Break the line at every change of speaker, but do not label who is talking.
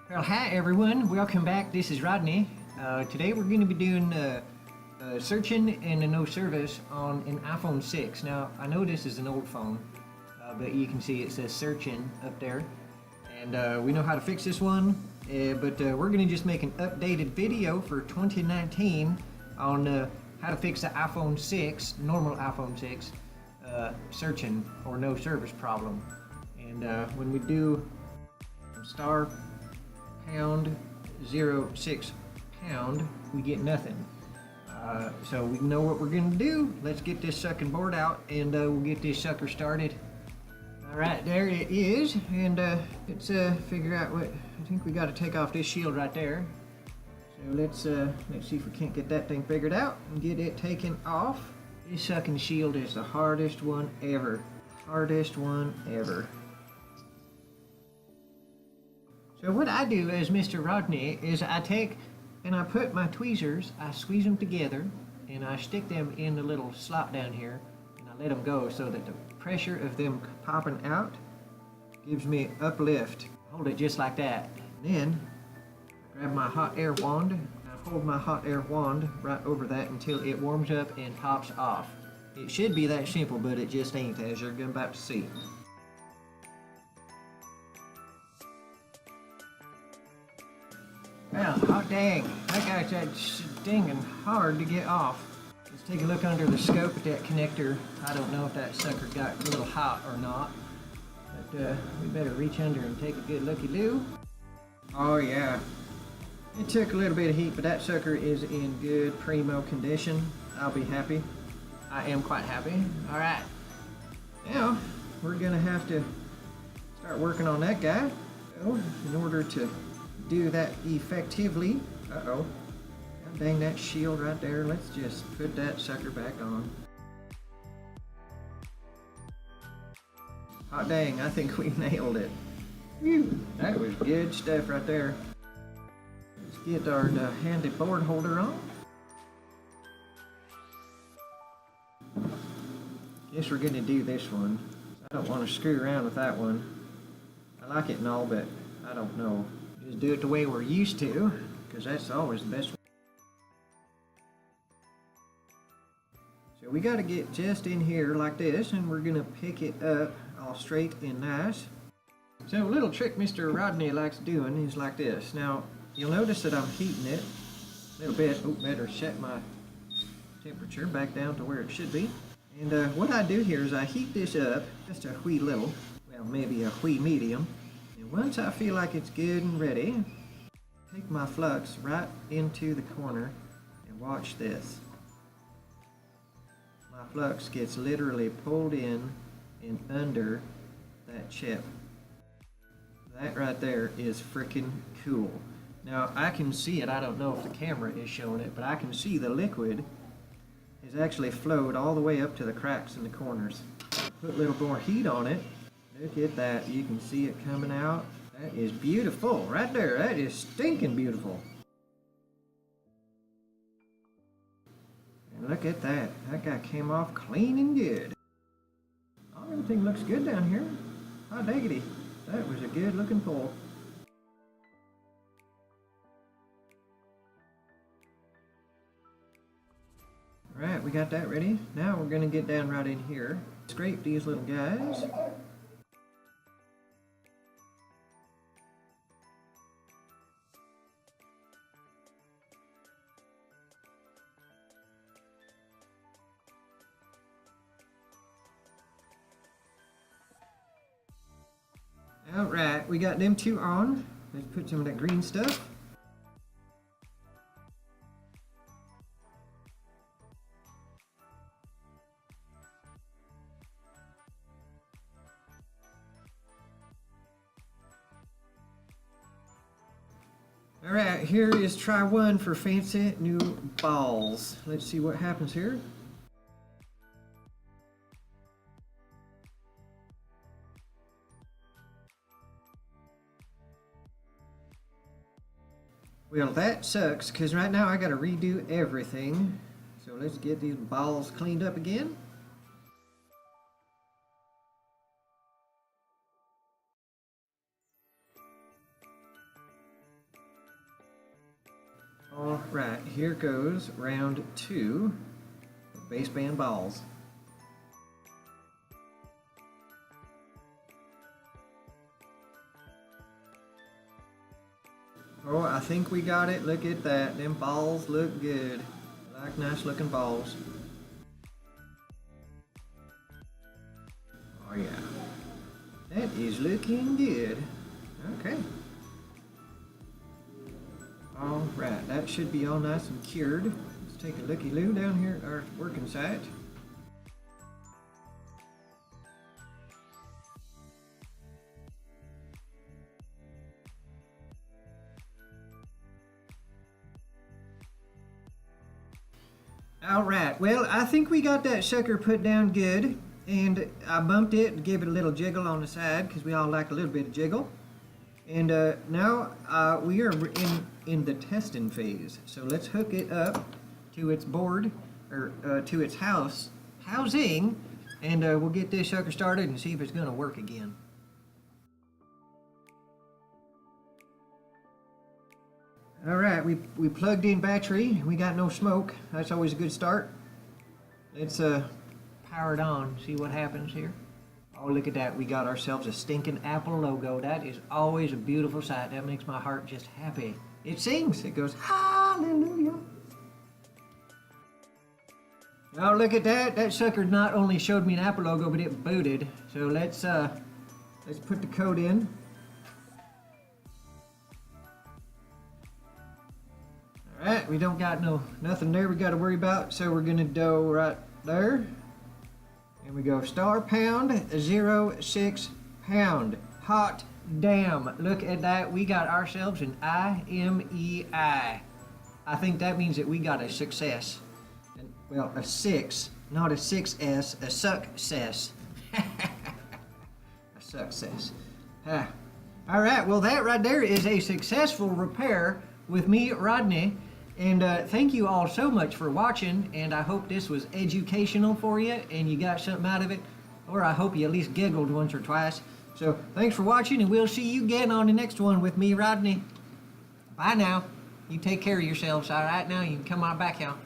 Well, hi everyone, welcome back. This is Rodney. Today we're going to be doing searching and a no service on an iPhone 6. Now, I know this is an old phone, but you can see it says searching up there. And we know how to fix this one, but we're going to just make an updated video for 2019 on how to fix the iPhone 6, normal iPhone 6, searching or no service problem. And when we do star pound 06 pound, we get nothing. So we know what we're gonna do. Let's get this sucking board out and we'll get this sucker started. All right, there it is, and let's figure out what. I think we got to take off this shield right there. So let's see if we can't get that thing figured out and get it taken off. This sucking shield is the hardest one ever. Hardest one ever. So what I do as Mr. Rodney is I take and I put my tweezers, I squeeze them together, and I stick them in the little slot down here, and I let them go so that the pressure of them popping out gives me uplift. Hold it just like that. Then I grab my hot air wand, and I hold my hot air wand right over that until it warms up and pops off. It should be that simple, but it just ain't, as you're about to see. Well, hot dang, that guy's that stinging hard to get off. Let's take a look under the scope at that connector. I don't know if that sucker got a little hot or not, but we better reach under and take a good looky-loo. Oh yeah, it took a little bit of heat, but that sucker is in good primo condition. I'll be happy. I am quite happy. All right, now we're gonna have to start working on that guy. So, in order to do that effectively. Uh-oh. God dang that shield right there. Let's just put that sucker back on. Hot dang, I think we nailed it. Whew, that was good stuff right there. Let's get our handy board holder on. Guess we're gonna do this one. I don't want to screw around with that one. I like it and all, but I don't know. Just do it the way we're used to, because that's always the best. So we got to get just in here like this, and we're going to pick it up all straight and nice. So a little trick Mr. Rodney likes doing is like this. Now, you'll notice that I'm heating it a little bit. Oh, better set my temperature back down to where it should be. And what I do here is I heat this up just a wee little, well, maybe a wee medium. Once I feel like it's good and ready, take my flux right into the corner and watch this. My flux gets literally pulled in and under that chip. That right there is freaking cool. Now I can see it, I don't know if the camera is showing it, but I can see the liquid has actually flowed all the way up to the cracks in the corners. Put a little more heat on it. Look at that, you can see it coming out. That is beautiful, right there. That is stinking beautiful. And look at that. That guy came off clean and good. Oh, everything looks good down here. Hot diggity. That was a good looking pull. Alright, we got that ready. Now we're going to get down right in here. Scrape these little guys. Alright, we got them two on. Let's put some of that green stuff. Alright, here is try one for fancy new balls. Let's see what happens here. Well, that sucks, because right now I got to redo everything. So let's get these balls cleaned up again. here goes round 2 of baseband balls. Oh, I think we got it. Look at that. Them balls look good. Like nice looking balls. Oh yeah. That is looking good. Okay. Alright, that should be all nice and cured. Let's take a looky-loo down here at our working site. Alright, well, I think we got that sucker put down good, and I bumped it and gave it a little jiggle on the side because we all like a little bit of jiggle. And now we are in the testing phase. So let's hook it up to its board, or to its housing, and we'll get this sucker started and see if it's going to work again. Alright, we plugged in battery. We got no smoke. That's always a good start. Let's power it on, see what happens here. Oh, look at that. We got ourselves a stinking Apple logo. That is always a beautiful sight. That makes my heart just happy. It sings. It goes, hallelujah. Oh, look at that. That sucker not only showed me an Apple logo, but it booted. So let's put the code in. Alright, we don't got nothing there we got to worry about, so we're gonna go right there. And we go star pound 06 pound. Hot damn. Look at that. We got ourselves an IMEI. I think that means that we got a success. And, well, a 6, not a 6S, a success. A success. Alright, well that right there is a successful repair with me, Rodney. And thank you all so much for watching, and I hope this was educational for you and you got something out of it, or I hope you at least giggled once or twice. So thanks for watching, and we'll see you again on the next one with me, Rodney. Bye now. You take care of yourselves. All right, now you can come on back out.